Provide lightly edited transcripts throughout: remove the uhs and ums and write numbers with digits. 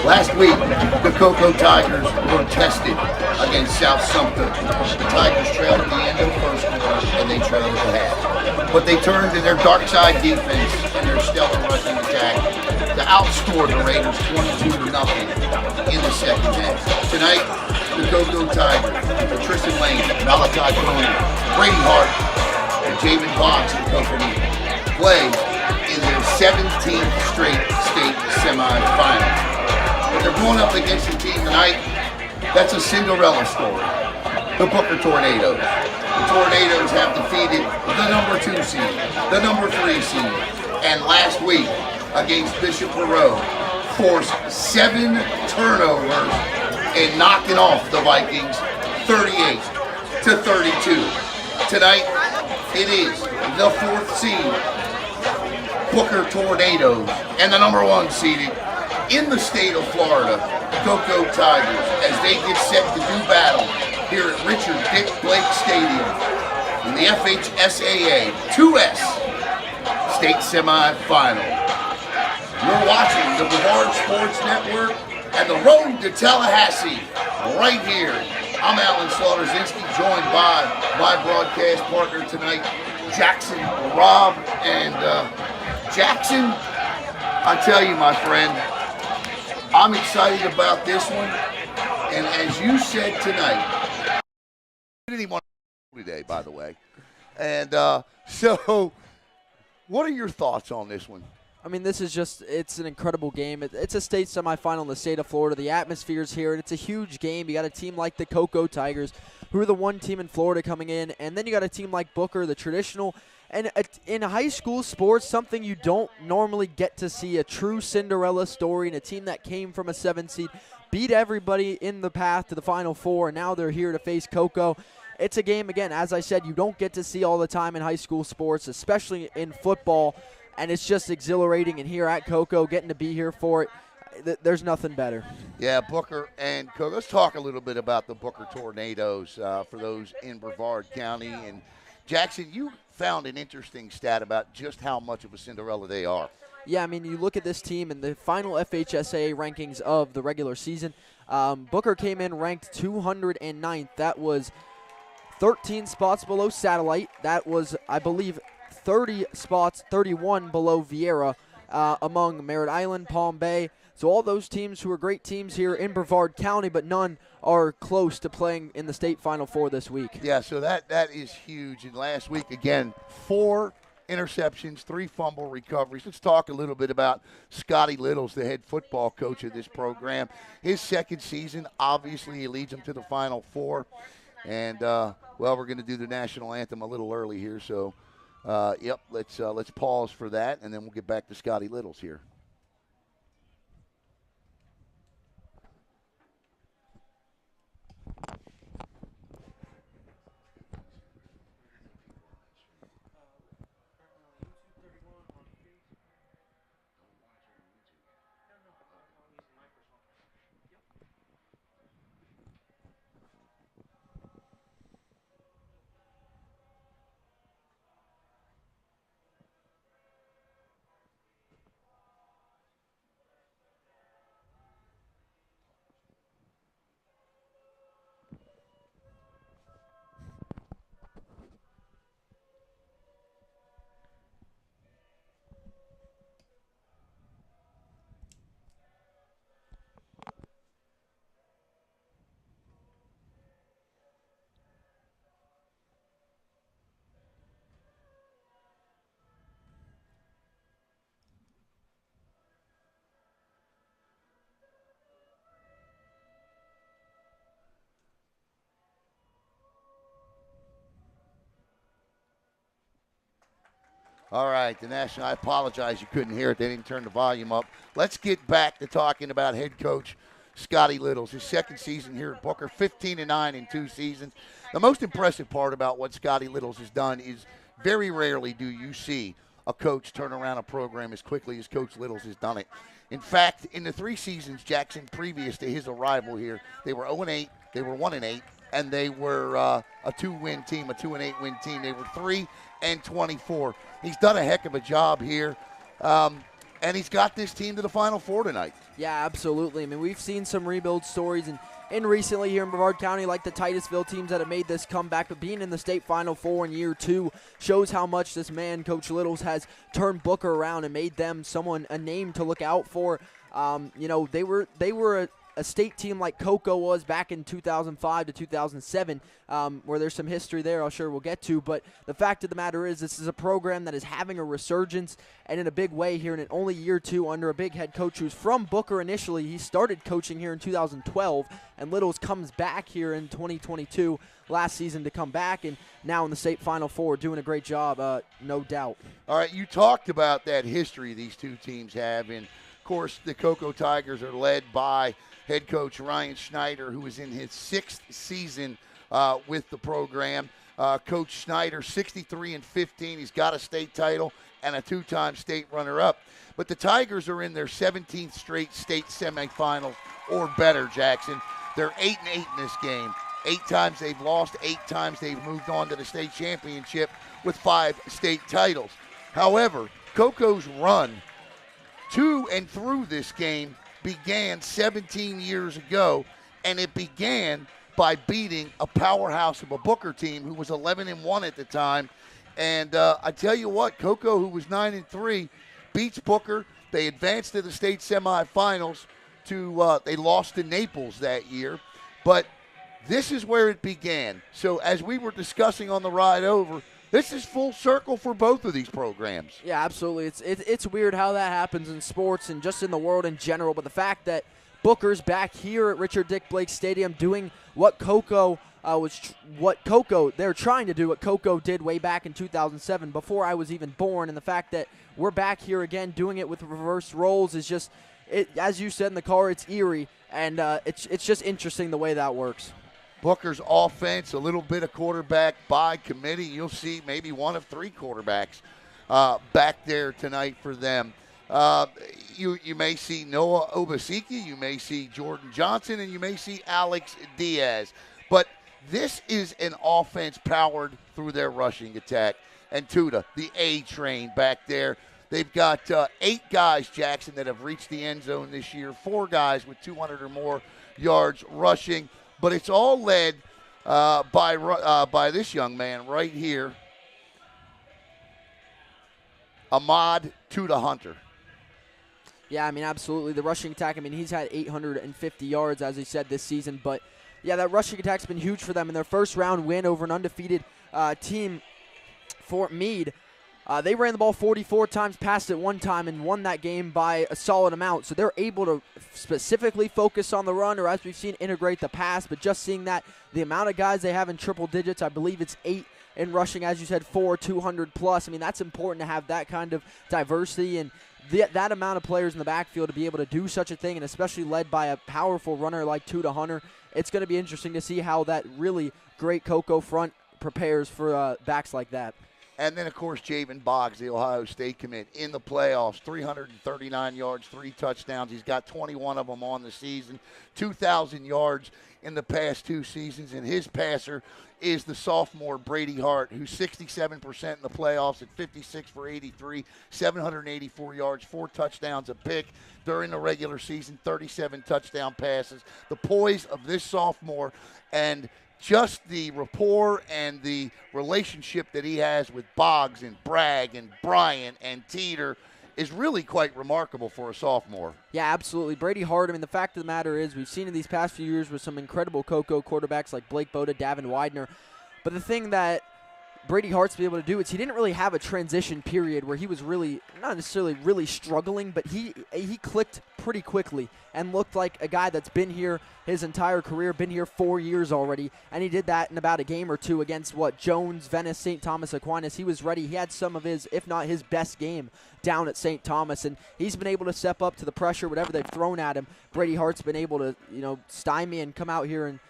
Last week, the Cocoa Tigers were tested against South Sumter. The Tigers trailed at the end of the first quarter, and they trailed at the half. But they turned to their dark side defense and their stellar rushing attack to outscore the Raiders 22-0 in the second half. Tonight, the Cocoa Tigers, Tristan Lane, Malachi Coney, Brady Hart, and Jamin Fox and company play in their 17th straight state semifinal. But they're going up against a team tonight that's a Cinderella story. The Booker Tornadoes. The Tornadoes have defeated the number 2 seed, the number 3 seed, and last week against Bishop Moreau forced 7 turnovers and knocking off the Vikings 38-32. Tonight, it is the 4th seed, Booker Tornadoes, and the number 1 seeded in the state of Florida, Cocoa Tigers, as they get set to do battle here at Richard Dick Blake Stadium in the FHSAA 2S State Semifinal. You're watching the Brevard Sports Network and the road to Tallahassee right here. I'm Alan Slaughterzinski, joined by my broadcast partner tonight, Jackson Robb. And Jackson, I tell you, my friend, I'm excited about this one, and as you said tonight, anyone today, by the way, and so what are your thoughts on this one? I mean, this is it's an incredible game. It's a state semifinal in the state of Florida. The atmosphere's here, and it's a huge game. You got a team like the Cocoa Tigers, who are the 1 team in Florida coming in, and then you got a team like Booker, the traditional. And in high school sports, something you don't normally get to see, a true Cinderella story, and a team that came from a 7 seed, beat everybody in the path to the Final Four, and now they're here to face Cocoa. It's a game, again, as I said, you don't get to see all the time in high school sports, especially in football, and it's just exhilarating. And here at Cocoa, getting to be here for it, there's nothing better. Yeah, Booker and Cocoa. Let's talk a little bit about the Booker Tornadoes for those in Brevard County. And Jackson, you found an interesting stat about just how much of a Cinderella they are. Yeah, I mean, you look at this team in the final FHSAA rankings of the regular season. Booker came in ranked 209th. That was 13 spots below Satellite. That was, I believe, 31 below Vieira among Merritt Island, Palm Bay. So all those teams who are great teams here in Brevard County, but none are close to playing in the state Final Four this week. Yeah, so that is huge. And last week, again, 4 interceptions, 3 fumble recoveries. Let's talk a little bit about Scotty Littles, the head football coach of this program. His second season, obviously, he leads them to the Final Four. And, well, we're going to do the national anthem a little early here. So, yep, let's pause for that, and then we'll get back to Scotty Littles here. All right, the national, I apologize you couldn't hear it. They didn't turn the volume up. Let's get back to talking about head coach Scotty Littles. His second season here at Booker, 15-9 in 2 seasons. The most impressive part about what Scotty Littles has done is very rarely do you see a coach turn around a program as quickly as Coach Littles has done it. In fact, in the 3 seasons, Jackson, previous to his arrival here, they were 0-8, they were 1-8, and they were a 2-win team, a 2-8 win team. They were 3-24. He's done a heck of a job here. and he's got this team to the Final Four tonight. Yeah, absolutely. I mean, we've seen some rebuild stories and recently here in Brevard County, like the Titusville teams that have made this comeback, but being in the state Final Four in year 2 shows how much this man, Coach Littles, has turned Booker around and made them a name to look out for. They were a state team like Cocoa was back in 2005 to 2007, where there's some history there I'm sure we'll get to. But the fact of the matter is this is a program that is having a resurgence and in a big way here in only year 2 under a big head coach who's from Booker initially. He started coaching here in 2012, and Littles comes back here in 2022, last season to come back, and now in the state Final Four, doing a great job, no doubt. All right, you talked about that history these two teams have, and of course the Cocoa Tigers are led by head coach Ryan Schneider, who is in his 6th season with the program. Coach Schneider, 63-15. He's got a state title and a 2-time state runner-up. But the Tigers are in their 17th straight state semifinals or better, Jackson. They're 8-8 in this game. 8 times they've lost, 8 times they've moved on to the state championship with 5 state titles. However, Cocoa's run to and through this game began 17 years ago, and it began by beating a powerhouse of a Booker team who was 11-1 at the time. And I tell you what, Cocoa, who was 9-3, beats Booker. They advanced to the state semifinals. They lost to Naples that year, but this is where it began. So as we were discussing on the ride over, this is full circle for both of these programs. Yeah, absolutely. It's weird how that happens in sports and just in the world in general, but the fact that Booker's back here at Richard Dick Blake Stadium doing what Cocoa they're trying to do, what Cocoa did way back in 2007 before I was even born, and the fact that we're back here again doing it with reverse roles is just, as you said in the car, it's eerie, and it's just interesting the way that works. Booker's offense, a little bit of quarterback by committee. You'll see maybe one of 3 quarterbacks back there tonight for them. You may see Noah Obaseki, you may see Jordan Johnson, and you may see Alex Diaz. But this is an offense powered through their rushing attack. And Tuda, the A train back there. They've got 8 guys, Jackson, that have reached the end zone this year, 4 guys with 200 or more yards rushing. But it's all led by this young man right here, Ahmad Tuda Hunter. Yeah, I mean, absolutely. The rushing attack, I mean, he's had 850 yards, as he said, this season. But, yeah, that rushing attack's been huge for them. In their first-round win over an undefeated team, Fort Meade, they ran the ball 44 times, passed it 1 time, and won that game by a solid amount. So they're able to specifically focus on the run, or as we've seen, integrate the pass. But just seeing that, the amount of guys they have in triple digits, I believe it's 8 in rushing, as you said, 4, 200 plus. I mean, that's important to have that kind of diversity and that amount of players in the backfield to be able to do such a thing, and especially led by a powerful runner like Tuda Hunter. It's going to be interesting to see how that really great Cocoa front prepares for backs like that. And then, of course, Javen Boggs, the Ohio State commit, in the playoffs, 339 yards, 3 touchdowns. He's got 21 of them on the season, 2,000 yards in the past 2 seasons. And his passer is the sophomore Brady Hart, who's 67% in the playoffs at 56 for 83, 784 yards, 4 touchdowns, a pick during the regular season, 37 touchdown passes. The poise of this sophomore and just the rapport and the relationship that he has with Boggs and Bragg and Bryant and Teeter is really quite remarkable for a sophomore. Yeah, absolutely. Brady Hart, I mean, the fact of the matter is we've seen in these past few years with some incredible Cocoa quarterbacks like Blake Boda, Davin Widener. But the thing that Brady Hart's been able to do is he didn't really have a transition period where he was really, not necessarily really struggling, but he clicked pretty quickly and looked like a guy that's been here his entire career, been here 4 years already, and he did that in about a game or 2 against Jones, Venice, St. Thomas Aquinas. He was ready. He had some of his, if not his best game down at St. Thomas, and he's been able to step up to the pressure, whatever they've thrown at him. Brady Hart's been able to, stymie and come out here and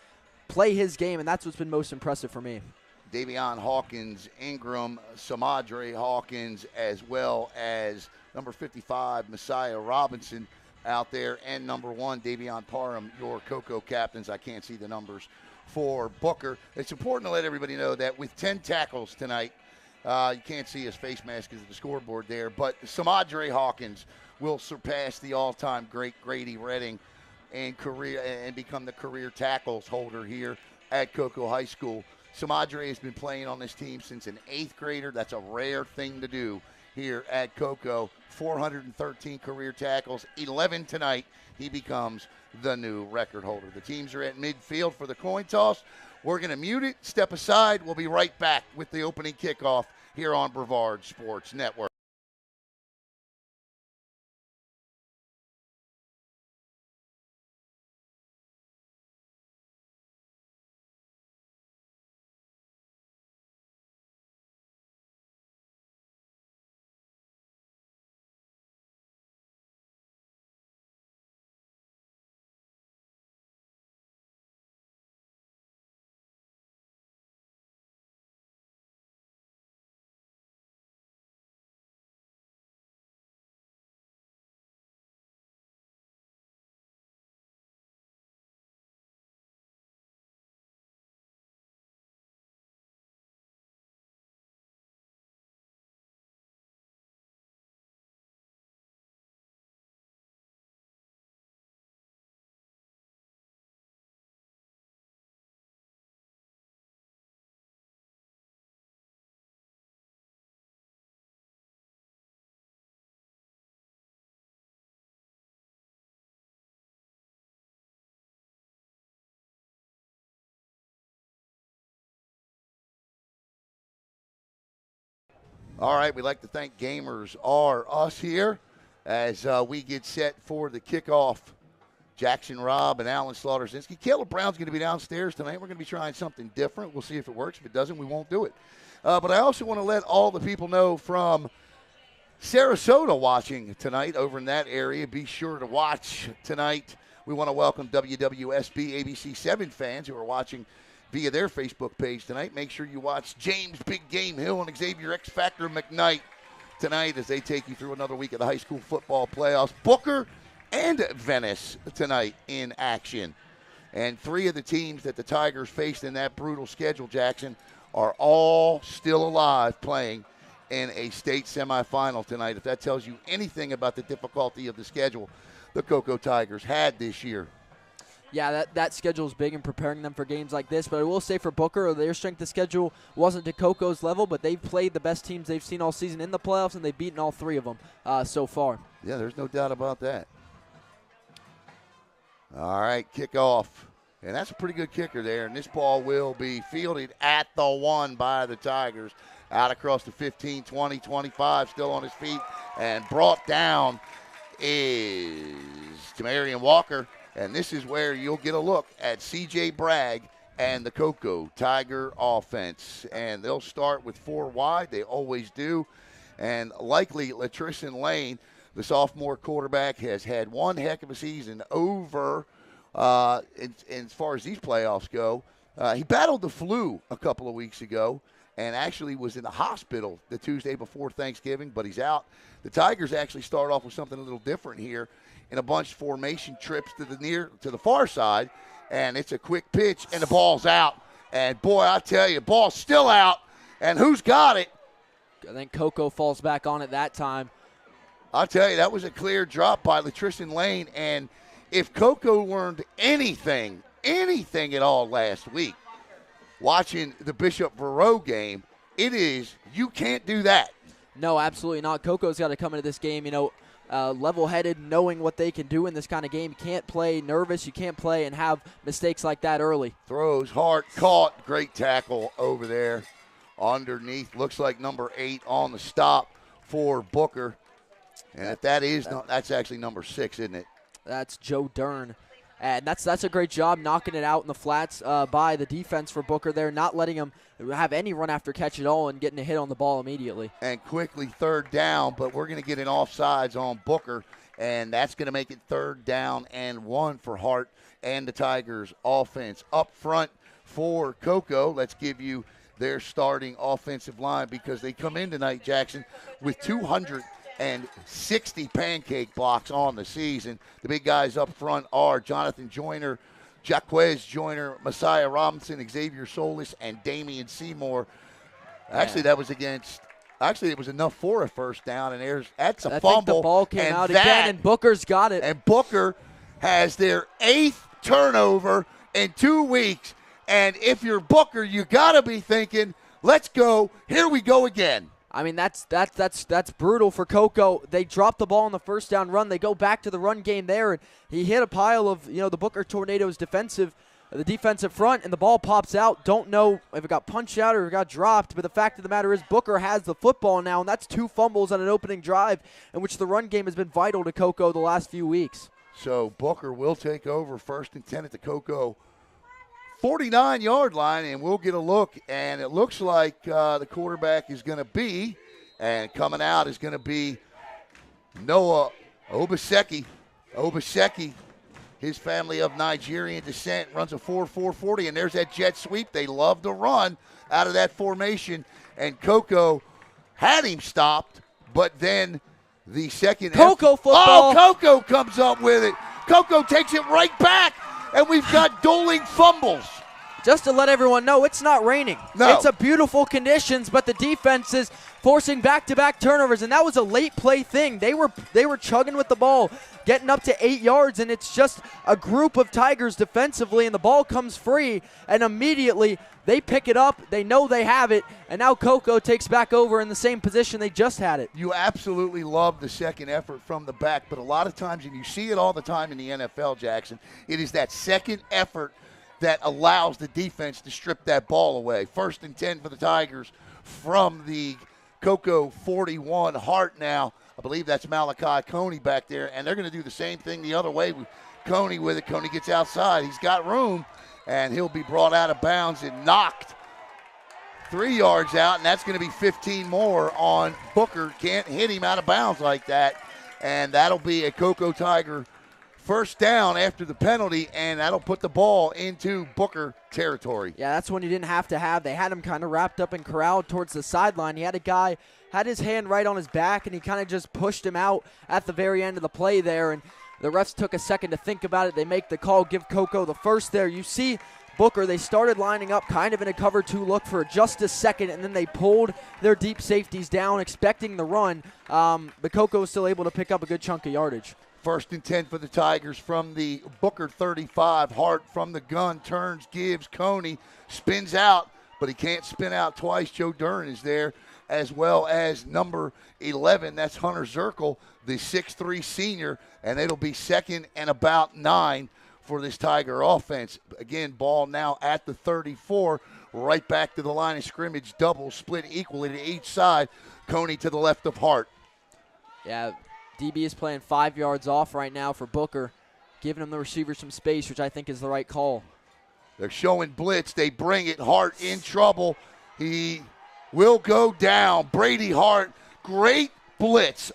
play his game, and that's what's been most impressive for me. Davion Hawkins, Ingram, Samadre Hawkins, as well as number 55, Messiah Robinson out there, and number 1, Davion Parham, your Cocoa captains. I can't see the numbers for Booker. It's important to let everybody know that with 10 tackles tonight, you can't see his face mask because of the scoreboard there, but Samadre Hawkins will surpass the all-time great Grady Redding and become the career tackles holder here at Cocoa High School. Samadre has been playing on this team since an 8th grader. That's a rare thing to do here at Cocoa. 413 career tackles, 11 tonight. He becomes the new record holder. The teams are at midfield for the coin toss. We're going to mute it, step aside. We'll be right back with the opening kickoff here on Brevard Sports Network. All right, we'd like to thank Gamers R Us here as we get set for the kickoff. Jackson Robb and Alan Slaughterzinski. Caleb Brown's going to be downstairs tonight. We're going to be trying something different. We'll see if it works. If it doesn't, we won't do it. But I also want to let all the people know from Sarasota watching tonight over in that area. Be sure to watch tonight. We want to welcome WWSB ABC 7 fans who are watching via their Facebook page tonight. Make sure you watch James Big Game Hill and Xavier X Factor McKnight tonight as they take you through another week of the high school football playoffs. Booker and Venice tonight in action. And 3 of the teams that the Tigers faced in that brutal schedule, Jackson, are all still alive playing in a state semifinal tonight. If that tells you anything about the difficulty of the schedule the Cocoa Tigers had this year. Yeah, that schedule is big in preparing them for games like this. But I will say for Booker, their strength of schedule wasn't to Cocoa's level, but they've played the best teams they've seen all season in the playoffs, and they've beaten all 3 of them so far. Yeah, there's no doubt about that. All right, kickoff. And that's a pretty good kicker there. And this ball will be fielded at the 1 by the Tigers. Out across the 15, 20, 25, still on his feet. And brought down is Tamarian Walker. And this is where you'll get a look at C.J. Bragg and the Cocoa Tiger offense. And they'll start with 4 wide. They always do. And likely Latricia Lane, the sophomore quarterback, has had one heck of a season over as far as these playoffs go. He battled the flu a couple of weeks ago and actually was in the hospital the Tuesday before Thanksgiving, but he's out. The Tigers actually start off with something a little different here in a bunch of formation trips to the far side, and it's a quick pitch, and the ball's out. And, boy, I tell you, ball's still out, and who's got it? I think Cocoa falls back on it that time. I'll tell you, that was a clear drop by Latricia Lane, and if Cocoa learned anything at all last week, watching the Bishop Verreau game, it is you can't do that. No, absolutely not. Cocoa's got to come into this game, level-headed, knowing what they can do in this kind of game. You can't play nervous. You can't play and have mistakes like that early. Throws hard, caught, great tackle over there underneath. Looks like number 8 on the stop for Booker. And if that's actually number 6, isn't it? That's Joe Dern. And that's a great job knocking it out in the flats by the defense for Booker there, not letting him have any run after catch at all and getting a hit on the ball immediately. And quickly 3rd down, but we're going to get an offsides on Booker, and that's going to make it 3rd down and 1 for Hart and the Tigers offense. Up front for Cocoa, let's give you their starting offensive line because they come in tonight, Jackson, with 260 pancake blocks on the season. The big guys up front are Jonathan Joyner, Jaquez Joyner, Messiah Robinson, Xavier Solis, and Damian Seymour. Actually, that was against Actually, it was enough for a first down, and that's a I fumble. think the ball came out that, again, and Booker's got it. And Booker has their 8th turnover in 2 weeks. And if you're Booker, you got to be thinking, let's go. Here we go again. I mean, that's brutal for Coco. They dropped the ball on the first down run. They go back to the run game there, and he hit a pile of, the Booker Tornadoes the defensive front, and the ball pops out. Don't know if it got punched out or if it got dropped, but the fact of the matter is Booker has the football now, and that's 2 fumbles on an opening drive in which the run game has been vital to Coco the last few weeks. So Booker will take over 1st and 10 at the Coco 49-yard line, and we'll get a look, and it looks like the quarterback is going to be, and coming out is going to be Noah Obaseki. Obaseki, his family of Nigerian descent, runs a 4.40, and there's that jet sweep. They love to run out of that formation, and Coco had him stopped, but then the second Coco football. Oh, Coco comes up with it. Coco takes it right back, and we've got dueling fumbles. Just to let everyone know, it's not raining. No. It's a beautiful conditions, but the defense is forcing back-to-back turnovers, and that was a late play thing. They were chugging with the ball, getting up to 8 yards, and it's just a group of Tigers defensively, and the ball comes free, and immediately they pick it up. They know they have it, and now Coco takes back over in the same position they just had it. You absolutely love the second effort from the back, but a lot of times, and you see it all the time in the NFL, Jackson, it is that second effort that allows the defense to strip that ball away. 1st and 10 for the Tigers from the Coco 41. Hart now, I believe that's Malachi Coney back there, and they're going to do the same thing the other way with Coney with it. Coney gets outside. He's got room, and he'll be brought out of bounds and knocked 3 yards out, and that's going to be 15 more on Booker. Can't hit him out of bounds like that, and that'll be a Coco Tiger first down after the penalty, and that'll put the ball into Booker territory. Yeah, that's one you didn't have to have. They had him kind of wrapped up and corralled towards the sideline. He had a guy, had his hand right on his back, and he kind of just pushed him out at the very end of the play there, and the refs took a second to think about it. They make the call, give Coco the first there. You see Booker, they started lining up kind of in a cover 2 look for just a second, and then they pulled their deep safeties down expecting the run, but Coco was still able to pick up a good chunk of yardage. 1st and 10 for the Tigers from the Booker 35. Hart from the gun, turns, gives, Coney, spins out, but he can't spin out twice. Joe Duran is there, as well as number 11. That's Hunter Zirkle, the 6'3 senior, and it'll be 2nd and about 9 for this Tiger offense. Again, ball now at the 34, right back to the line of scrimmage, double split equally to each side. Coney to the left of Hart. Yeah, DB is playing 5 yards off right now for Booker, giving him the receiver some space, which I think is the right call. They're showing blitz. They bring it. Hart in trouble. He will go down. Brady Hart, great blitz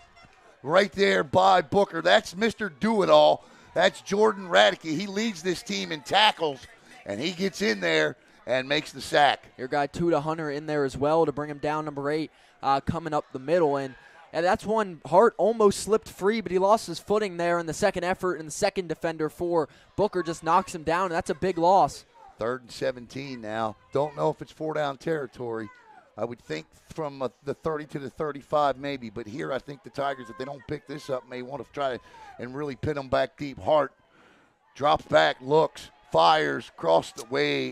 right there by Booker. That's Mr. Do-It-All. That's Jordan Radke. He leads this team in tackles, and he gets in there and makes the sack. Your guy Tuda Hunter in there as well to bring him down, number 8, coming up the middle. And that's one. Hart almost slipped free, but he lost his footing there in the second effort, and the second defender for Booker just knocks him down, and that's a big loss. 3rd and 17 now. Don't know if it's 4-down territory. I would think from the 30 to the 35 maybe, but here I think the Tigers, if they don't pick this up, may want to try and really pin them back deep. Hart drops back, looks, fires, across the way.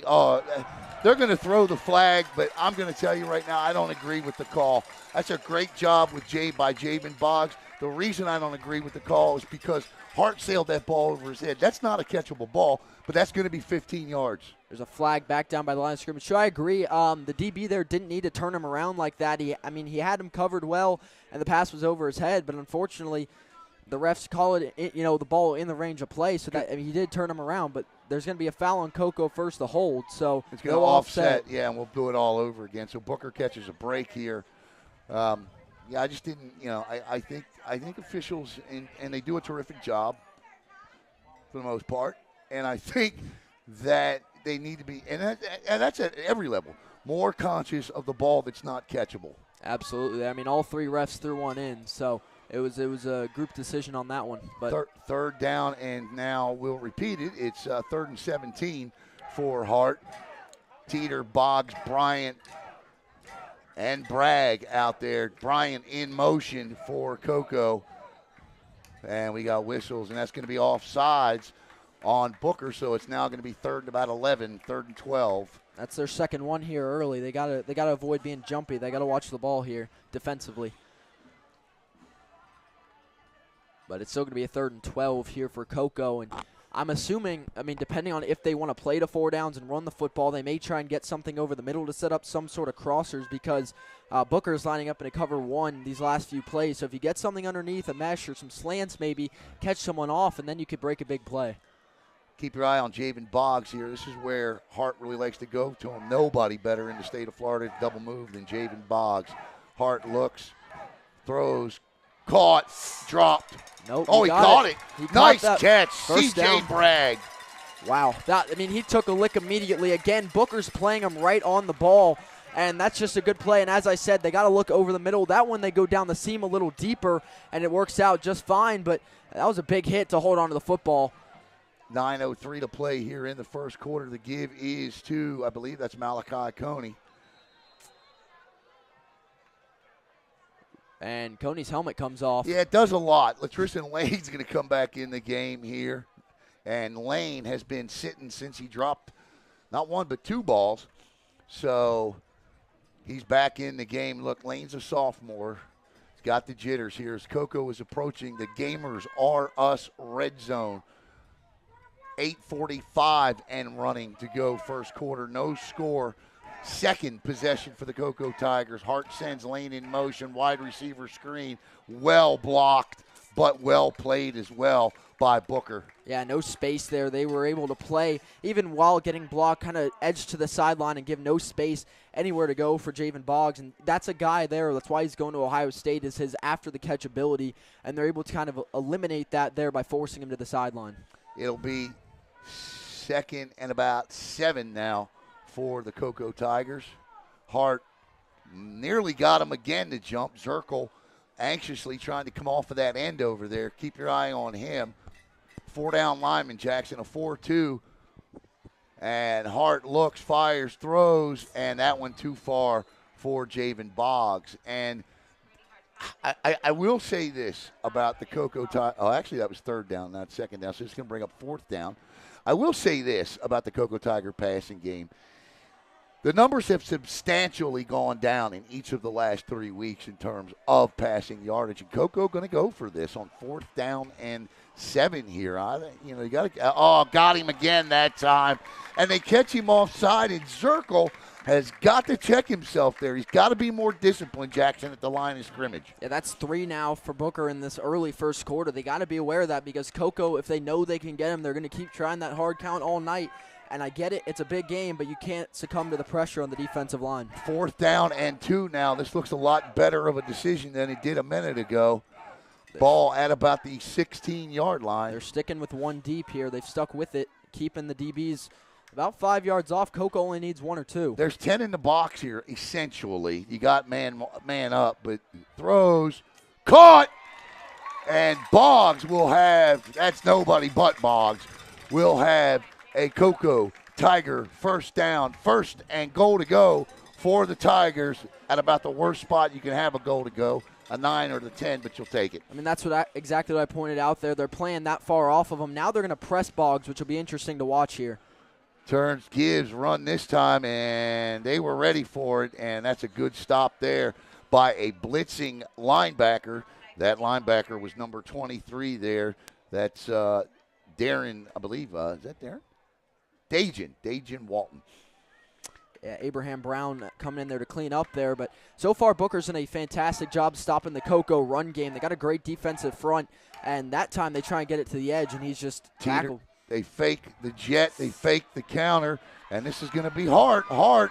They're going to throw the flag, but I'm going to tell you right now, I don't agree with the call. That's a great job by Javen Boggs. The reason I don't agree with the call is because Hart sailed that ball over his head. That's not a catchable ball, but that's going to be 15 yards. There's a flag back down by the line of scrimmage. Sure, I agree. The DB there didn't need to turn him around like that. He had him covered well, and the pass was over his head, but unfortunately, the refs call it, the ball in the range of play, so that he did turn him around, but there's going to be a foul on Coco first to hold, so it's going to offset. Yeah, and we'll do it all over again. So Booker catches a break here. I just didn't, I think officials, and they do a terrific job for the most part, and I think that they need to be, and that's at every level, more conscious of the ball that's not catchable. Absolutely. I mean, all 3 refs threw one in, so it was a group decision on that one. But third down, and now we'll repeat it. It's 3rd and 17 for Hart. Teeter, Boggs, Bryant, and Bragg out there. Bryant in motion for Coco. And we got whistles, and that's going to be offsides on Booker, so it's now going to be 3rd and about 11, 3rd and 12. That's their second one here early. They gotta avoid being jumpy. They gotta watch the ball here defensively. But it's still going to be a 3rd and 12 here for Coco. And I'm assuming, I mean, depending on if they want to play to 4 downs and run the football, they may try and get something over the middle to set up some sort of crossers because Booker's lining up in a cover 1 these last few plays. So if you get something underneath, a mesh or some slants maybe, catch someone off, and then you could break a big play. Keep your eye on Javen Boggs here. This is where Hart really likes to go to him. Nobody better in the state of Florida to double move than Javen Boggs. Hart looks, throws, caught, dropped. Nope. Oh, he caught it. Nice catch. C.J. Bragg. Wow. He took a lick immediately. Again, Booker's playing him right on the ball, and that's just a good play. And as I said, they got to look over the middle. That one, they go down the seam a little deeper, and it works out just fine. But that was a big hit to hold on to the football. 9:03 to play here in the first quarter. The give is to, I believe that's Malachi Coney. And Coney's helmet comes off. Yeah, it does a lot. Latrician Lane's going to come back in the game here. And Lane has been sitting since he dropped not 1 but 2 balls. So he's back in the game. Look, Lane's a sophomore. He's got the jitters here as Coco is approaching the Gamers R Us red zone. 8:45 and running to go first quarter. No score. Second possession for the Coco Tigers. Hart sends Lane in motion. Wide receiver screen. Well blocked, but well played as well by Booker. Yeah, no space there. They were able to play, even while getting blocked, kind of edge to the sideline and give no space anywhere to go for Javen Boggs. And that's a guy there. That's why he's going to Ohio State, is his after-the-catch ability. And they're able to kind of eliminate that there by forcing him to the sideline. It'll be 2nd and about 7 now for the Coco Tigers. Hart nearly got him again to jump. Zirkle anxiously trying to come off of that end over there. Keep your eye on him. 4-down lineman, Jackson, a 4-2. And Hart looks, fires, throws, and that one too far for Javen Boggs. And I will say this about the Coco Tigers. Oh, actually, that was 3rd down, not 2nd down, so it's going to bring up 4th down. I will say this about the Coco Tiger passing game. The numbers have substantially gone down in each of the last 3 weeks in terms of passing yardage. And Coco going to go for this on 4th down and 7 here. You got to. Oh, got him again that time, and they catch him offside. And Zirkle has got to check himself there. He's got to be more disciplined, Jackson, at the line of scrimmage. Yeah, that's 3 now for Booker in this early first quarter. They got to be aware of that because Coco, if they know they can get him, they're going to keep trying that hard count all night. And I get it, it's a big game, but you can't succumb to the pressure on the defensive line. 4th down and 2 now. This looks a lot better of a decision than it did a minute ago. Ball at about the 16-yard line. They're sticking with 1 deep here. They've stuck with it, keeping the DBs about 5 yards off. Coco only needs 1 or 2. There's 10 in the box here, essentially. You got man up, but throws, caught, and Boggs will have, that's nobody but Boggs, will have a Coco Tiger first down, 1st and goal to go for the Tigers at about the worst spot you can have a goal to go, a 9 or the 10, but you'll take it. I mean, that's exactly what I pointed out there. They're playing that far off of them. Now they're going to press Boggs, which will be interesting to watch here. Turns, gives, run this time, and they were ready for it, and that's a good stop there by a blitzing linebacker. That linebacker was number 23 there. That's Darren, I believe. Is that Darren? Dajan Walton. Yeah, Abraham Brown coming in there to clean up there. But so far, Booker's done a fantastic job stopping the Coco run game. They got a great defensive front, and that time they try and get it to the edge, and he's just tackled. They fake the jet. They fake the counter, and this is going to be Hart. Hart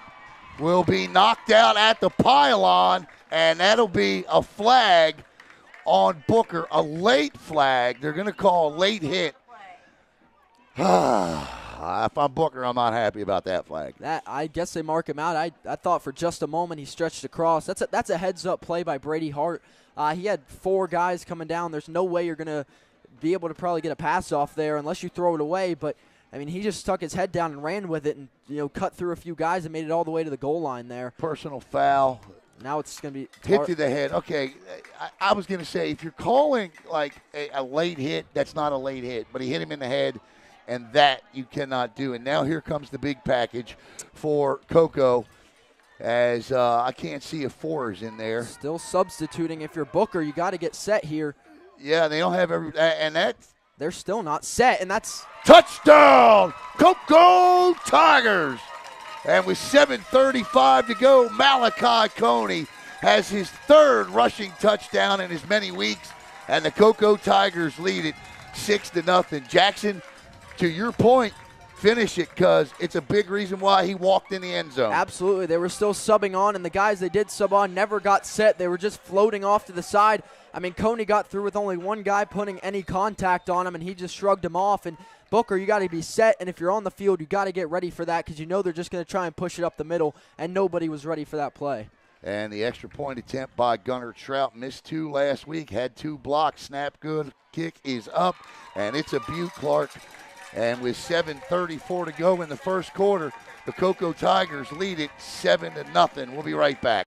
will be knocked out at the pylon, and that'll be a flag on Booker, a late flag. They're going to call a late hit. If I'm Booker, I'm not happy about that flag. I guess they mark him out. I thought for just a moment he stretched across. That's a heads-up play by Brady Hart. He had 4 guys coming down. There's no way you're going to be able to probably get a pass off there unless you throw it away. But, I mean, he just stuck his head down and ran with it and, cut through a few guys and made it all the way to the goal line there. Personal foul. Now it's going to be hit to the head. Okay, I was going to say, if you're calling like a late hit, that's not a late hit. But he hit him in the head, and that you cannot do. And now here comes the big package for Coco, as I can't see a 4s in there. Still substituting. If you're Booker, you got to get set here. Yeah, they don't have and that's. They're still not set, and that's Touchdown, Coco Tigers. And with 7:35 to go, Malachi Coney has his 3rd rushing touchdown in as many weeks, and the Coco Tigers lead it 6-0. Jackson, to your point, finish it, because it's a big reason why he walked in the end zone. absolutely. They were still subbing on, and the guys they did sub on never got set. They were just floating off to the side. I mean, Coney got through with only one guy putting any contact on him, and he just shrugged him off. And Booker, you got to be set, and if you're on the field, you got to get ready for that, because you know they're just going to try and push it up the middle, and nobody was ready for that play. And the extra point attempt by Gunnar Trout, missed 2 last week, had 2 blocks, snap good, kick is up, and it's a Butte Clark. And with 7:34 to go in the first quarter, the Coco Tigers lead it 7-0. We'll be right back.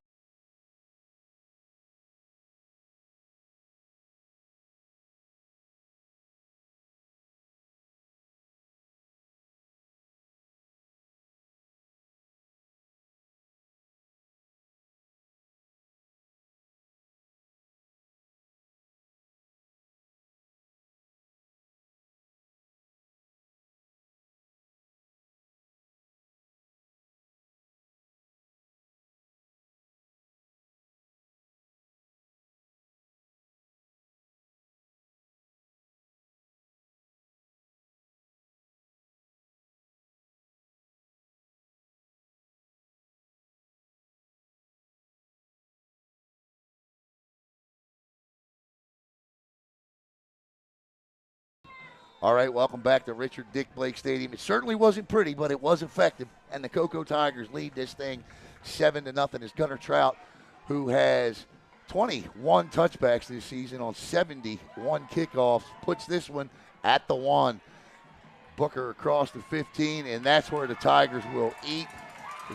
All right, welcome back to Richard Dick Blake Stadium. It certainly wasn't pretty, but it was effective, and the Coco Tigers lead this thing 7-0. As Gunnar Trout, who has 21 touchbacks this season on 71 kickoffs, puts this one at the 1. Booker across the 15, and that's where the Tigers will eat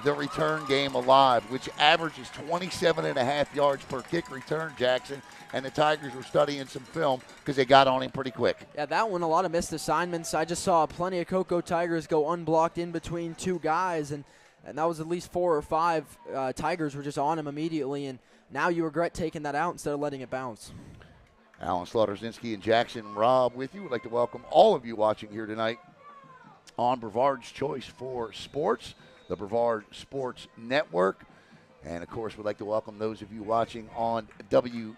the return game alive, which averages 27.5 yards per kick return, Jackson. And the Tigers were studying some film because they got on him pretty quick. Yeah, that one, a lot of missed assignments. I just saw plenty of Coco Tigers go unblocked in between 2 guys, and that was at least 4 or 5 Tigers were just on him immediately, and now you regret taking that out instead of letting it bounce. Alan Slaughterzinski and Jackson Robb with you. We'd like to welcome all of you watching here tonight on Brevard's Choice for Sports, the Brevard Sports Network. And, of course, we'd like to welcome those of you watching on WWSB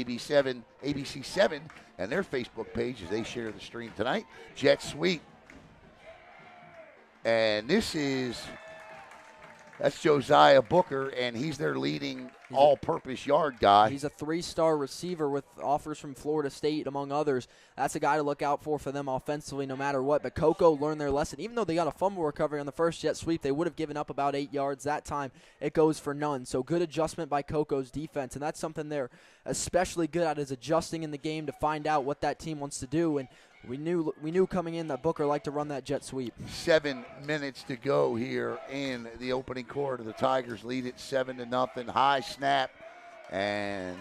ABC 7 and their Facebook page as they share the stream tonight. Jet Sweep. And that's Josiah Booker, and he's their leading all-purpose yard guy. He's a 3-star receiver with offers from Florida State, among others. That's a guy to look out for them offensively no matter what. But Coco learned their lesson. Even though they got a fumble recovery on the first jet sweep, they would have given up about 8 yards. That time it goes for none. So good adjustment by Coco's defense, and that's something they're especially good at, is adjusting in the game to find out what that team wants to do. And we knew coming in that Booker liked to run that jet sweep. 7 minutes to go here in the opening quarter. The Tigers lead it 7-0. High snap, and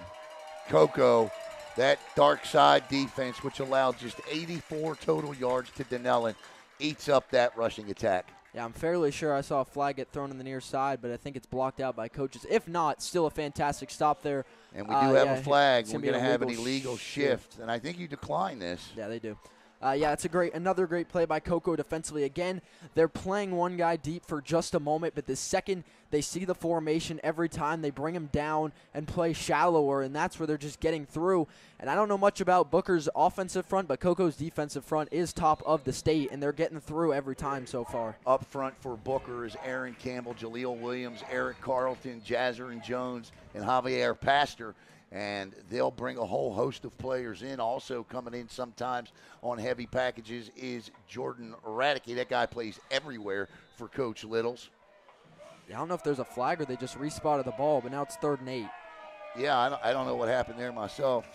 Coco, that dark side defense, which allowed just 84 total yards to Donnellon, eats up that rushing attack. Yeah, I'm fairly sure I saw a flag get thrown on the near side, but I think it's blocked out by coaches. If not, still a fantastic stop there. And we do have a flag. We're going to have an illegal shift, and I think you decline this. Yeah, they do. Yeah, it's another great play by Coco defensively. Again, they're playing one guy deep for just a moment, but the second they see the formation, every time they bring him down and play shallower, and that's where they're just getting through. And I don't know much about Booker's offensive front, but Coco's defensive front is top of the state, and they're getting through every time so far. Up front for Booker is Aaron Campbell, Jaleel Williams, Eric Carlton, Jazerin Jones, and Javier Pastor. And they'll bring a whole host of players in. Also coming in sometimes on heavy packages is Jordan Radicke. That guy plays everywhere for Coach Littles. Yeah, I don't know if there's a flag or they just respotted the ball, but now it's 3rd and 8. Yeah, I don't know what happened there myself.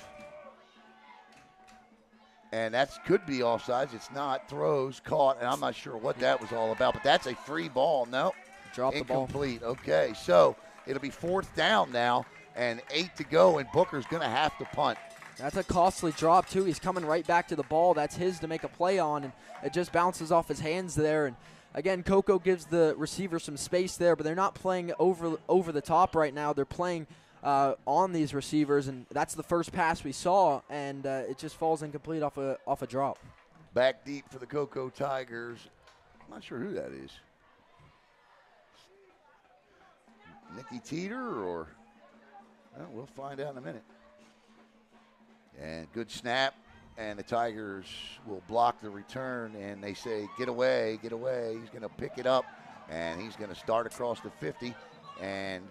And that could be offsides. It's not. Throws, caught, and I'm not sure what that was all about. But that's a free ball. No. Drop the ball. Incomplete. Okay, so It'll be 4th down now and 8 to go, and Booker's going to have to punt. That's a costly drop, too. He's coming right back to the ball. That's his to make a play on, and it just bounces off his hands there. And again, Coco gives the receiver some space there, but they're not playing over the top right now. They're playing on these receivers, and that's the first pass we saw, and it just falls incomplete off a drop. Back deep for the Coco Tigers. I'm not sure who that is. Nicky Teeter or well, we'll find out in a minute. And good snap, and the Tigers will block the return, and they say, get away, get away. He's going to pick it up, and he's going to start across the 50, and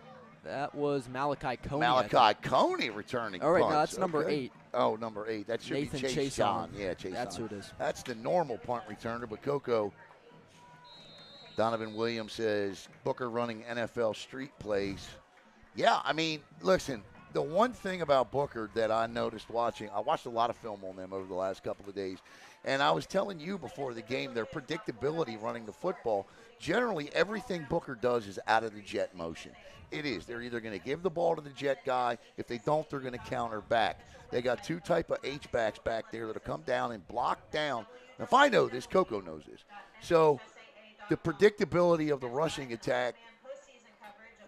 that was Malachi Coney. Malachi Coney returning. All right, punts. no, that's number 8. Oh, number 8. That should Nathan be Chase Chason. Yeah, Chase. That's who it is. That's the normal punt returner, but Coco. Donovan Williams says Booker running NFL street plays. Yeah, I mean, listen, the one thing about Booker that I noticed watching, I watched a lot of film on them over the last couple of days, and I was telling you before the game, their predictability running the football, generally everything Booker does is out of the jet motion. It is. They're either going to give the ball to the jet guy. If they don't, they're going to counter back. They got 2 type of H-backs back there that'll come down and block down. Now, if I know this, Coco knows this. So the predictability of the rushing attack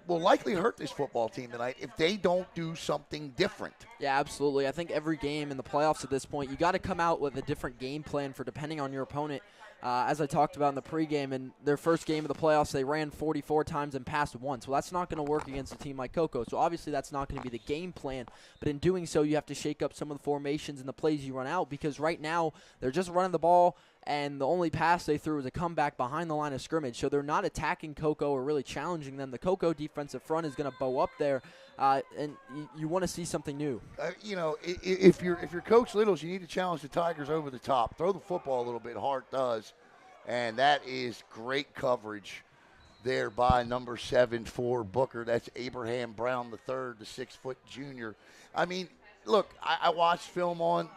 will likely hurt this football team tonight if they don't do something different. Yeah, absolutely. I think every game in the playoffs at this point, you got to come out with a different game plan for depending on your opponent. As I talked about in the pregame, in their first game of the playoffs, they ran 44 times and passed once. Well, that's not going to work against a team like Coco. So obviously that's not going to be the game plan. But in doing so, you have to shake up some of the formations and the plays you run out, because right now they're just running the ball, and the only pass they threw was a comeback behind the line of scrimmage. So they're not attacking Coco or really challenging them. The Coco defensive front is going to bow up there, and you want to see something new. If you're Coach Littles, you need to challenge the Tigers over the top. Throw the football a little bit. Hart does, and that is great coverage there by number 7 for Booker. That's Abraham Brown III, the 6-foot junior. I mean, look, I watched film on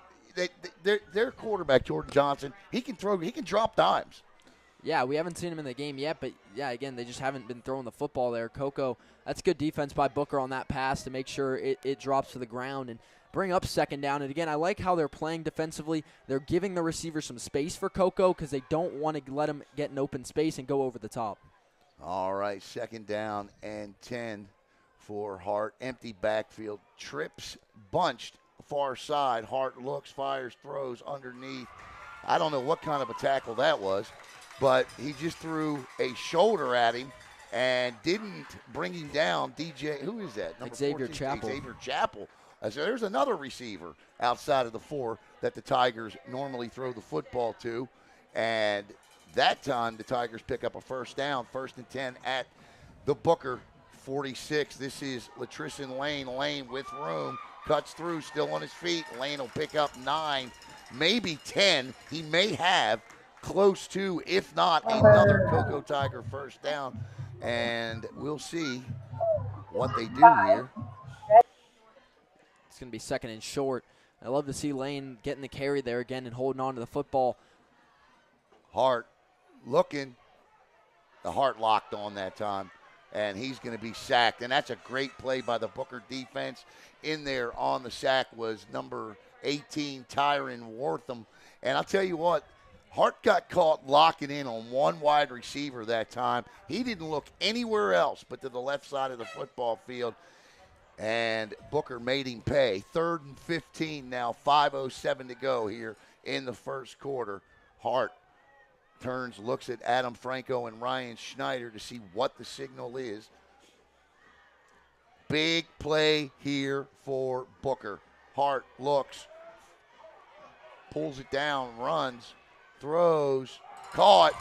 their quarterback, Jordan Johnson. He can throw. He can drop dimes. Yeah, we haven't seen him in the game yet, but, yeah, again, they just haven't been throwing the football there. Coco, that's good defense by Booker on that pass to make sure it drops to the ground and bring up 2nd down. And, again, I like how they're playing defensively. They're giving the receiver some space for Coco because they don't want to let him get an open space and go over the top. All right, 2nd down and 10 for Hart. Empty backfield. Trips bunched far side. Hart looks, fires, throws underneath. I don't know what kind of a tackle that was, but he just threw a shoulder at him and didn't bring him down. DJ, who is that? Number Xavier 14, Chappell. Xavier Chappell. So there's another receiver outside of the 4 that the Tigers normally throw the football to. And that time the Tigers pick up a 1st down, 1st and 10 at the Booker 46. This is Latrician Lane. Lane with room. Cuts through, still on his feet. Lane will pick up 9, maybe 10. He may have close to, if not, another Coco Tiger 1st down. And we'll see what they do here. It's going to be 2nd and short. I love to see Lane getting the carry there again and holding on to the football. Hart looking. The Hart locked on that time, and he's going to be sacked. And that's a great play by the Booker defense. In there on the sack was number 18, Tyron Wortham. And I'll tell you what, Hart got caught locking in on one wide receiver that time. He didn't look anywhere else but to the left side of the football field. And Booker made him pay. 3rd and 15 now, 5:07 to go here in the 1st quarter. Hart turns, looks at Adam Franco and Ryan Schneider to see what the signal is. Big play here for Booker. Hart looks, pulls it down, runs, throws, caught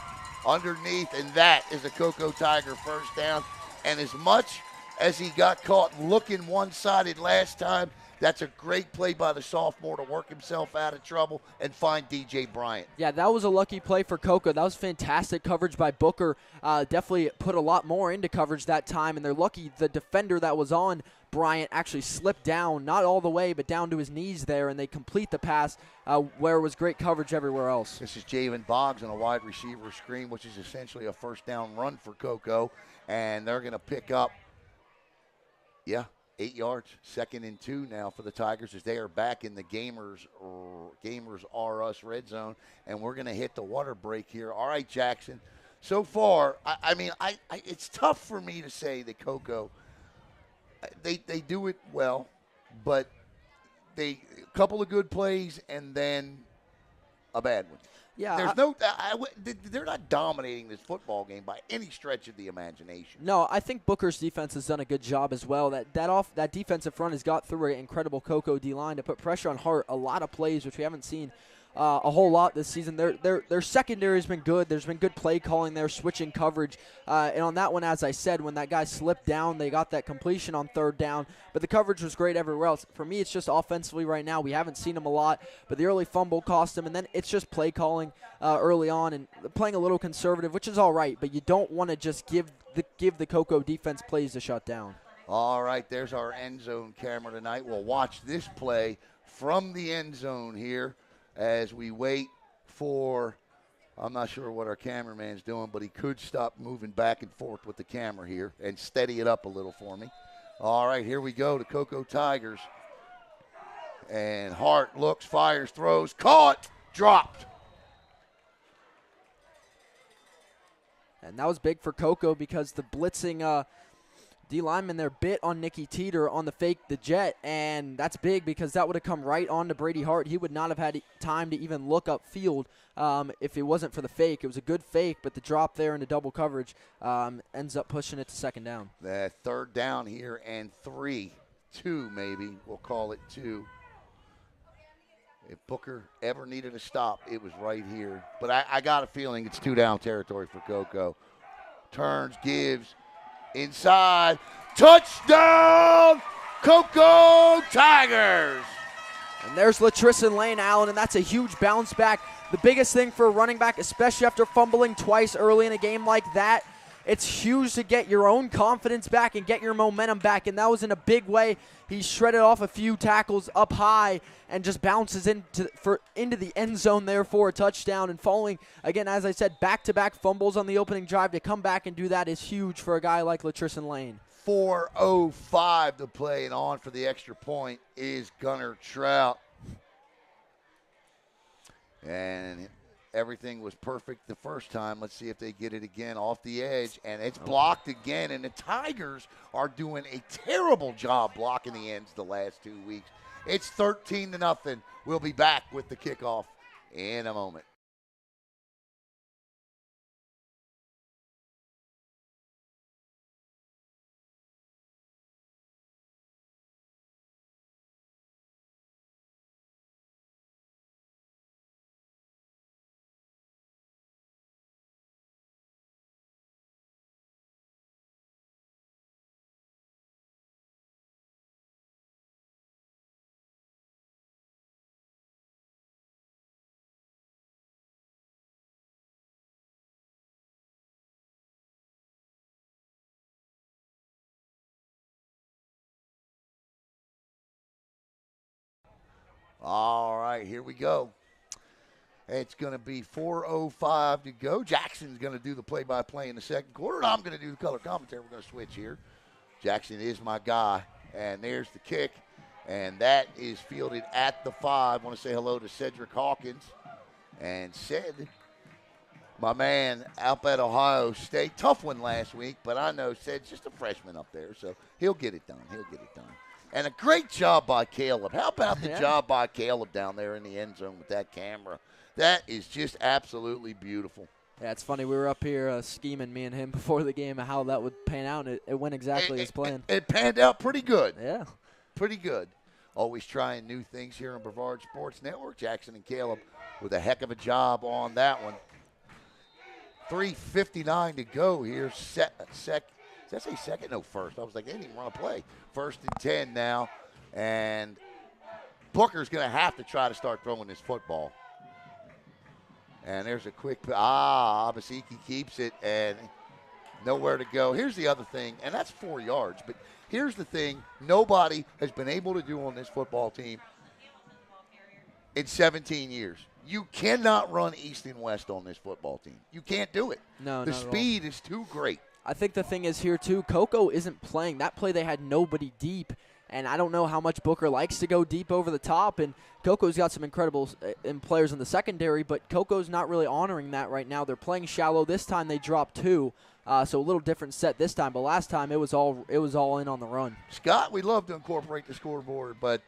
underneath, and that is a Coco Tiger 1st down. And as much as he got caught looking one-sided last time, that's a great play by the sophomore to work himself out of trouble and find DJ Bryant. Yeah, that was a lucky play for Coco. That was fantastic coverage by Booker. Definitely put a lot more into coverage that time, and they're lucky the defender that was on Bryant actually slipped down, not all the way, but down to his knees there, and they complete the pass where it was great coverage everywhere else. This is Javen Boggs on a wide receiver screen, which is essentially a 1st down run for Coco, and they're going to pick up Yeah, 8 yards, 2nd and 2 now for the Tigers as they are back in the Gamers R Us red zone, and we're going to hit the water break here. All right, Jackson. So far, I mean, it's tough for me to say that Cocoa, they do it well, but a couple of good plays and then a bad one. Yeah, they're not dominating this football game by any stretch of the imagination. No, I think Booker's defense has done a good job as well. That defensive front has got through an incredible Cocoa D-line to put pressure on Hart. A lot of plays, which we haven't seen a whole lot this season. Their secondary has been good. There's been good play calling there, switching coverage. And on that one, as I said, when that guy slipped down, they got that completion on 3rd down. But the coverage was great everywhere else. For me, it's just offensively right now. We haven't seen him a lot, but the early fumble cost him. And then it's just play calling early on and playing a little conservative, which is all right. But you don't want to just give the Cocoa defense plays to shut down. All right, there's our end zone camera tonight. We'll watch this play from the end zone here as we wait for, I'm not sure what our cameraman's doing, but he could stop moving back and forth with the camera here and steady it up a little for me. All right, here we go, the Cocoa Tigers. And Hart looks, fires, throws, caught, dropped. And that was big for Cocoa because the blitzing D lineman there bit on Nicky Teeter on the fake, the jet, and that's big because that would have come right on to Brady Hart. He would not have had time to even look upfield if it wasn't for the fake. It was a good fake, but the drop there into double coverage ends up pushing it to 2nd down. That 3rd down here and 3, 2 maybe, we'll call it 2. If Booker ever needed a stop, it was right here. But I got a feeling it's 2-down territory for Cocoa. Turns, gives. Inside, touchdown, Cocoa Tigers. And there's Latrison Lane, Allen, and that's a huge bounce back. The biggest thing for a running back, especially after fumbling twice early in a game like that, it's huge to get your own confidence back and get your momentum back, and that was in a big way. He shredded off a few tackles up high and just bounces into the end zone there for a touchdown. And following, again, as I said, back-to-back fumbles on the opening drive, to come back and do that is huge for a guy like Latrison Lane. 4:05 to play, and on for the extra point is Gunnar Trout. And everything was perfect the first time. Let's see if they get it again off the edge. And it's blocked again. And the Tigers are doing a terrible job blocking the ends the last 2 weeks. It's 13-0. We'll be back with the kickoff in a moment. All right, here we go. It's going to be 4:05 to go. Jackson's going to do the play-by-play in the second quarter, and I'm going to do the color commentary. We're going to switch here. Jackson is my guy, and there's the kick, and that is fielded at the 5. I want to say hello to Cedric Hawkins, and Ced, my man out at Ohio State. Tough one last week, but I know Ced's just a freshman up there, so he'll get it done. He'll get it done. And a great job by Caleb. How about the job by Caleb down there in the end zone with that camera? That is just absolutely beautiful. Yeah, it's funny. We were up here scheming, me and him, before the game, how that would pan out, and it went exactly as planned. It panned out pretty good. Yeah. Pretty good. Always trying new things here on Brevard Sports Network. Jackson and Caleb with a heck of a job on that one. 3:59 to go here. Did I say second? No, first. I was like, they didn't even run a play. 1st and 10 now. And Booker's going to have to try to start throwing this football. And there's a quick, Abasiki keeps it and nowhere to go. Here's the other thing, and that's 4 yards. But here's the thing nobody has been able to do on this football team in 17 years. You cannot run east and west on this football team. You can't do it. No, the speed is too great. I think the thing is here, too, Coco isn't playing. That play, they had nobody deep, and I don't know how much Booker likes to go deep over the top, and Coco's got some incredible players in the secondary, but Coco's not really honoring that right now. They're playing shallow. This time they dropped 2, so a little different set this time, but last time it was all in on the run. Scott, we love to incorporate the scoreboard, but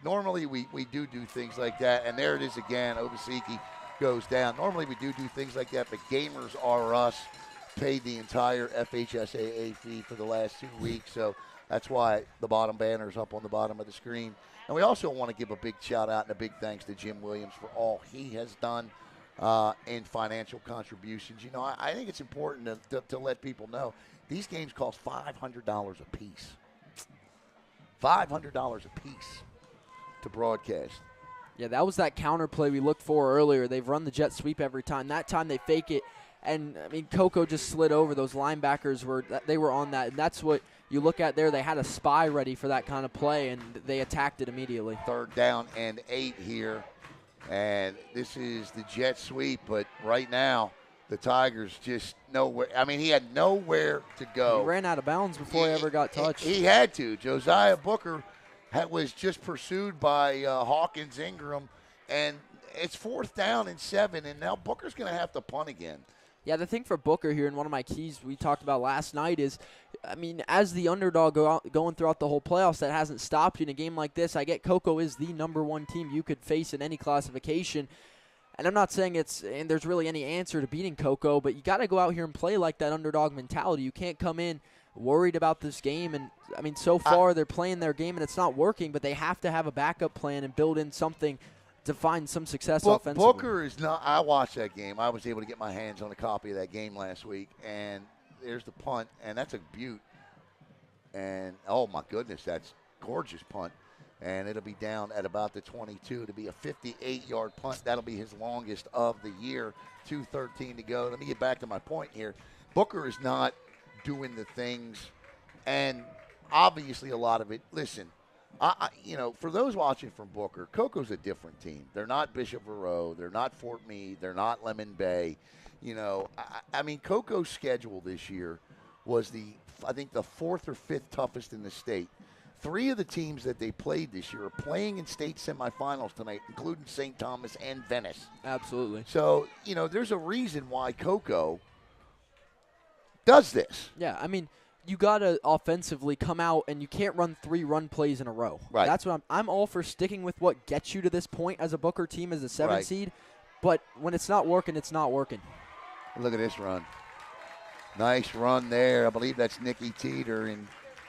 normally we do things like that, and there it is again. Obaseki goes down. Normally we do things like that, but Gamers R Us paid the entire FHSAA fee for the last 2 weeks, so that's why the bottom banner is up on the bottom of the screen. And we also want to give a big shout-out and a big thanks to Jim Williams for all he has done in financial contributions. You know, I think it's important to let people know these games cost $500 a piece. $500 a piece to broadcast. Yeah, that was that counter play we looked for earlier. They've run the jet sweep every time. That time they fake it. And, I mean, Coco just slid over. Those linebackers they were on that. And that's what you look at there. They had a spy ready for that kind of play, and they attacked it immediately. 3rd down and 8 here. And this is the jet sweep. But right now, the Tigers just nowhere. I mean, he had nowhere to go. He ran out of bounds before he ever got touched. He had to. Josiah Booker was just pursued by Hawkins Ingram. And it's 4th down and 7. And now Booker's going to have to punt again. Yeah, the thing for Booker here, and one of my keys we talked about last night is, I mean, as the underdog going throughout the whole playoffs, that hasn't stopped you in a game like this. I get Coco is the #1 team you could face in any classification. And I'm not saying there's really any answer to beating Coco, but you got to go out here and play like that underdog mentality. You can't come in worried about this game. And, I mean, so far they're playing their game and it's not working, but they have to have a backup plan and build in something to find some success offensively. Booker is not – I watched that game. I was able to get my hands on a copy of that game last week, and there's the punt, and that's a beaut. And, oh, my goodness, that's gorgeous punt. And it'll be down at about the 22 to be a 58-yard punt. That'll be his longest of the year. 2:13 to go. Let me get back to my point here. Booker is not doing the things, and obviously a lot of it – listen – for those watching from Booker, Coco's a different team. They're not Bishop Verot. They're not Fort Meade. They're not Lemon Bay. You know, I mean, Coco's schedule this year was I think the 4th or 5th toughest in the state. 3 of the teams that they played this year are playing in state semifinals tonight, including St. Thomas and Venice. Absolutely. So, you know, there's a reason why Coco does this. Yeah, I mean, you got to offensively come out, and you can't run 3 run plays in a row. Right. That's what I'm all for sticking with what gets you to this point as a Booker team as a 7 seed. But when it's not working, it's not working. Look at this run. Nice run there. I believe that's Nikki Teeter.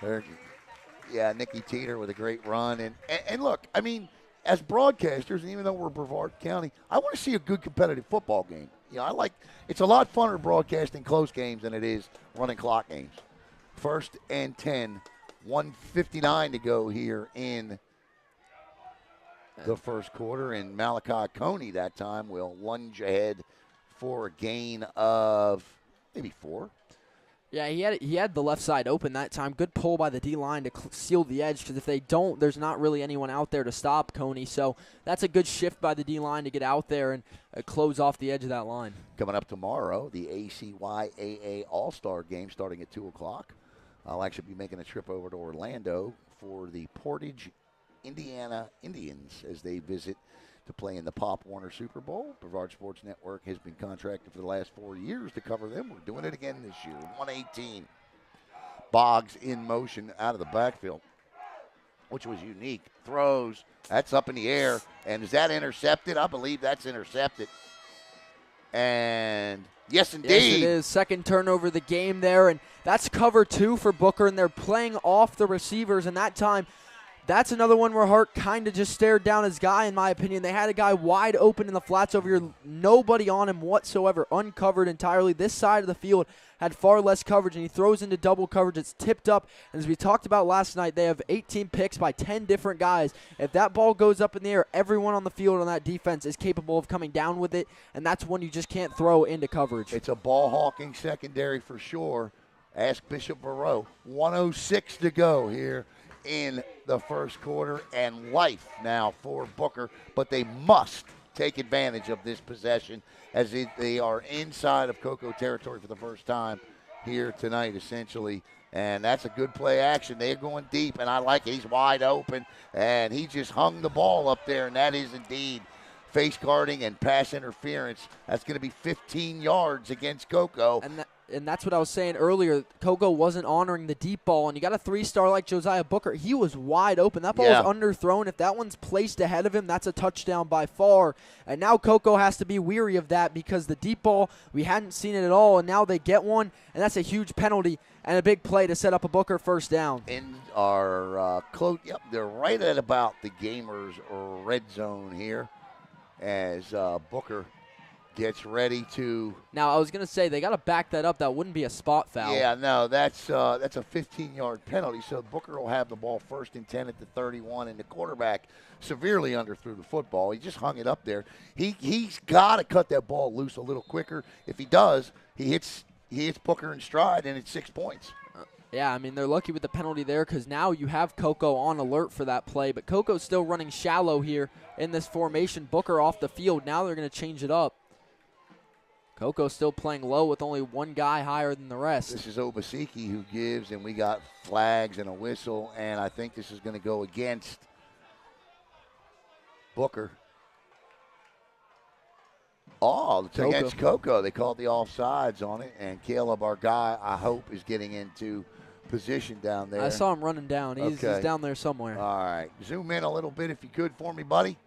Nikki Teeter with a great run. And look, I mean, as broadcasters, and even though we're Brevard County, I want to see a good competitive football game. You know, it's a lot funner broadcasting close games than it is running clock games. 1st and 10, 1:59 to go here in the first quarter. And Malachi Coney that time will lunge ahead for a gain of maybe 4. Yeah, he had the left side open that time. Good pull by the D-line to seal the edge, because if they don't, there's not really anyone out there to stop Coney. So that's a good shift by the D-line to get out there and close off the edge of that line. Coming up tomorrow, the ACYAA All-Star game starting at 2 o'clock. I'll actually be making a trip over to Orlando for the Portage, Indiana Indians as they visit to play in the Pop Warner Super Bowl. Brevard Sports Network has been contracted for the last 4 years to cover them. We're doing it again this year. 118. Boggs in motion out of the backfield, which was unique. Throws. That's up in the air. And is that intercepted? I believe that's intercepted. And yes, indeed. Yes, it is. Second turnover of the game there, and that's cover 2 for Booker, and they're playing off the receivers, and that time, that's another one where Hart kind of just stared down his guy, in my opinion. They had a guy wide open in the flats over here, nobody on him whatsoever, uncovered entirely. This side of the field had far less coverage, and he throws into double coverage. It's tipped up, and as we talked about last night, they have 18 picks by 10 different guys. If that ball goes up in the air, everyone on the field on that defense is capable of coming down with it, and that's one you just can't throw into coverage. It's a ball-hawking secondary for sure. Ask Bishop Verot. 1:06 to go here in the first quarter, and life now for Booker, but they must take advantage of this possession as they are inside of Coco territory for the first time here tonight, essentially. And that's a good play action. They're going deep, and I like it. He's wide open, and he just hung the ball up there, and that is indeed face guarding and pass interference. That's going to be 15 yards against Cocoa. And that's what I was saying earlier. Cocoa wasn't honoring the deep ball, and you got a 3-star like Josiah Booker. He was wide open. That ball was underthrown. If that one's placed ahead of him, that's a touchdown by far. And now Cocoa has to be weary of that because the deep ball, we hadn't seen it at all, and now they get one, and that's a huge penalty and a big play to set up a Booker first down. In our they're right at about the Gamers red zone here as Booker gets ready to. Now, I was going to say, they got to back that up. That wouldn't be a spot foul. Yeah, no, that's a 15-yard penalty. So Booker will have the ball 1st and 10 at the 31, and the quarterback severely underthrew the football. He just hung it up there. He's got to cut that ball loose a little quicker. If he does, he hits Booker in stride, and it's 6 points. Yeah, I mean, they're lucky with the penalty there because now you have Cocoa on alert for that play. But Cocoa's still running shallow here in this formation. Booker off the field. Now they're going to change it up. Cocoa still playing low with only one guy higher than the rest. This is Obaseki who gives, and we got flags and a whistle, and I think this is going to go against Booker. Oh, it's against Cocoa. They called the offsides on it, and Caleb, our guy, I hope, is getting into position down there. I saw him running down. He's down there somewhere. All right. Zoom in a little bit if you could for me, buddy.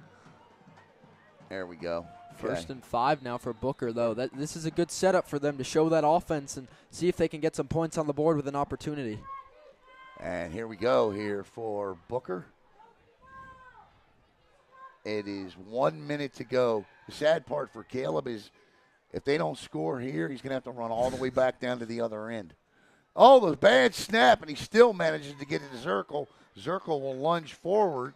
There we go. Okay. 1st and 5 now for Booker, though. This is a good setup for them to show that offense and see if they can get some points on the board with an opportunity. And here we go here for Booker. It is 1 minute to go. The sad part for Caleb is if they don't score here, he's going to have to run all the way back down to the other end. Oh, the bad snap, and he still manages to get into Zirkle. Zirkle will lunge forward.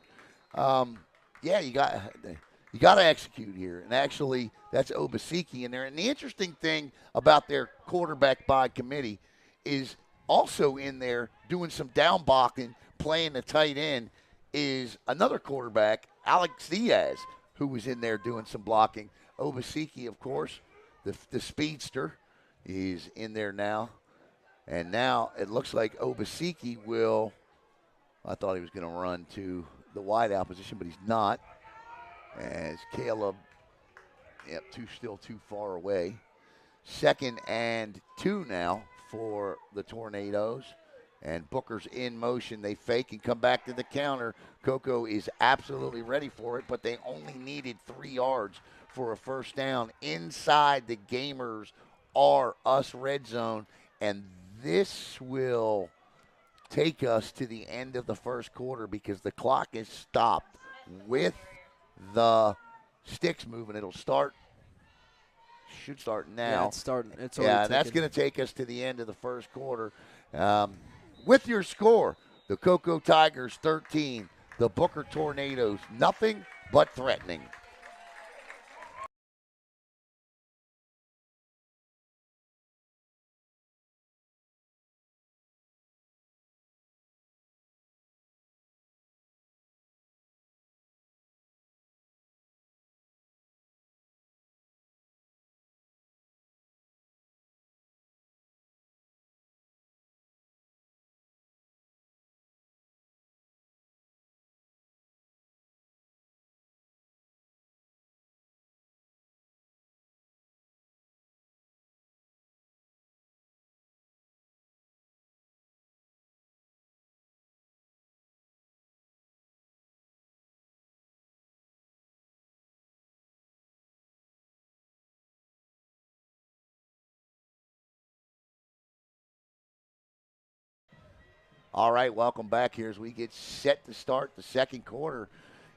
You got to execute here. And actually, that's Obaseki in there. And the interesting thing about their quarterback by committee is also in there doing some down blocking, playing the tight end, is another quarterback, Alex Diaz, who was in there doing some blocking. Obaseki, of course, the speedster, is in there now. And now it looks like Obaseki will, I thought he was going to run to the wideout position, but he's not. As Caleb, still too far away. 2nd and 2 now for the Tornadoes. And Booker's in motion. They fake and come back to the counter. Cocoa is absolutely ready for it, but they only needed 3 yards for a first down inside the Gamers R Us red zone. And this will take us to the end of the first quarter because the clock is stopped with the sticks moving. It'll start. Should start now. Yeah, it's starting. That's going to take us to the end of the first quarter. With your score, the Cocoa Tigers 13, the Booker Tornadoes nothing but threatening. All right, welcome back here as we get set to start the second quarter.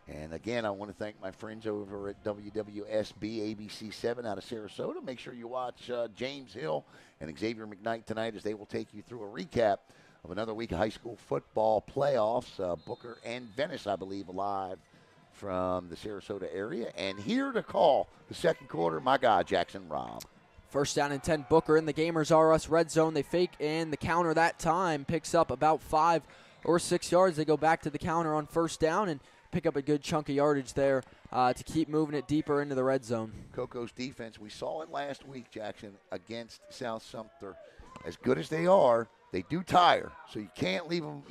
And again, I want to thank my friends over at WWSB ABC 7 out of Sarasota. Make sure you watch James Hill and Xavier McKnight tonight as they will take you through a recap of another week of high school football playoffs. Booker and Venice, I believe, live from the Sarasota area. And here to call the second quarter, my guy, Jackson Robb. 1st down and 10, Booker in the Gamers R Us red zone. They fake and the counter that time picks up about 5 or 6 yards. They go back to the counter on 1st down and pick up a good chunk of yardage there to keep moving it deeper into the red zone. Coco's defense, we saw it last week, Jackson, against South Sumter. as good as they are, they do tire. So you can't leave them,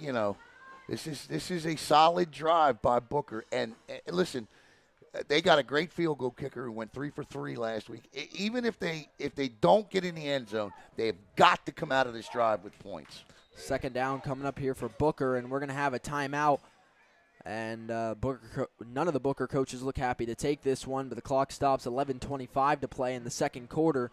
This is a solid drive by Booker. And listen, they got a great field goal kicker who went 3 for 3 last week. Even if they don't get in the end zone, they've got to come out of this drive with points. Second down coming up here for Booker, and we're going to have a timeout. And none of the Booker coaches look happy to take this one, but the clock stops. 11:25 to play in the second quarter.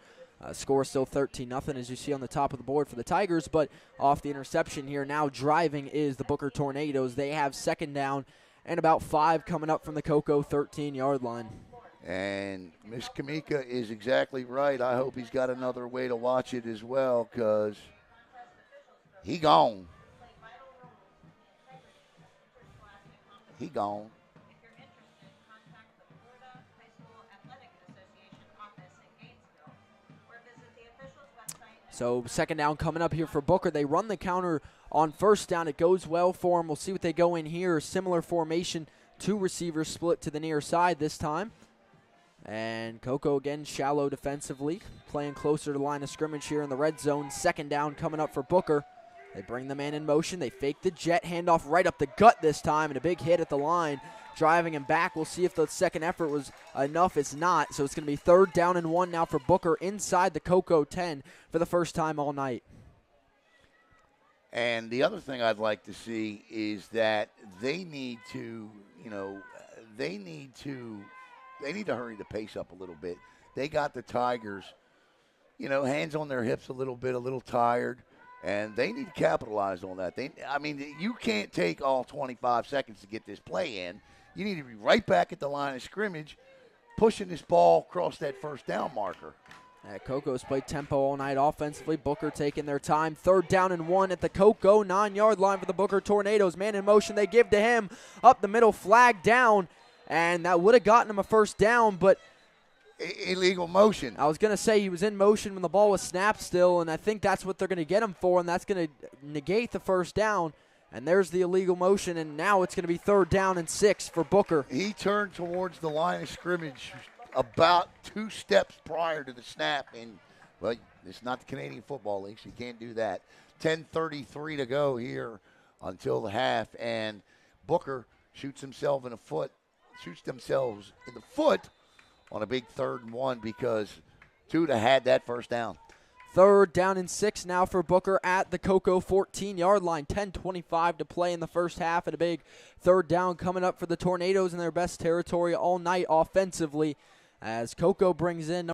Score still 13-0, as you see on the top of the board for the Tigers, but off the interception here, now driving is the Booker Tornadoes. They have second down and about 5 coming up from the Cocoa 13-yard line. And Miss Kamika is exactly right. I hope he's got another way to watch it as well, because he gone. He gone. So second down coming up here for Booker. They run the counter on first down. It goes well for them. We'll see what they go in here. Similar formation. 2 receivers split to the near side this time. And Cocoa again shallow defensively, playing closer to the line of scrimmage here in the red zone. Second down coming up for Booker. They bring the man in motion. They fake the jet, handoff right up the gut this time, and a big hit at the line, driving him back. We'll see if the second effort was enough. It's not, so it's going to be 3rd down and 1 now for Booker inside the Cocoa 10 for the first time all night. And the other thing I'd like to see is that they need to, they need to hurry the pace up a little bit. They got the Tigers, hands on their hips a little bit, a little tired. And they need to capitalize on that. You can't take all 25 seconds to get this play in. You need to be right back at the line of scrimmage, pushing this ball across that first down marker. Cocoa's played tempo all night offensively. Booker taking their time. 3rd down and 1 at the Cocoa 9-yard line for the Booker Tornadoes. Man in motion, they give to him. Up the middle, flag down. And that would have gotten him a first down, but illegal motion. I was going to say he was in motion when the ball was snapped still, and I think that's what they're going to get him for, and that's going to negate the first down. And there's the illegal motion, and now it's going to be 3rd down and 6 for Booker. He turned towards the line of scrimmage about 2 steps prior to the snap, and, well, it's not the Canadian Football League, so you can't do that. 10:33 to go here until the half, and Booker shoots themselves in the foot on a big 3rd and 1 because Tuda had that first down. 3rd down and 6 now for Booker at the Cocoa 14-yard line. 10:25 to play in the first half, and a big 3rd down coming up for the Tornadoes in their best territory all night offensively as Cocoa brings in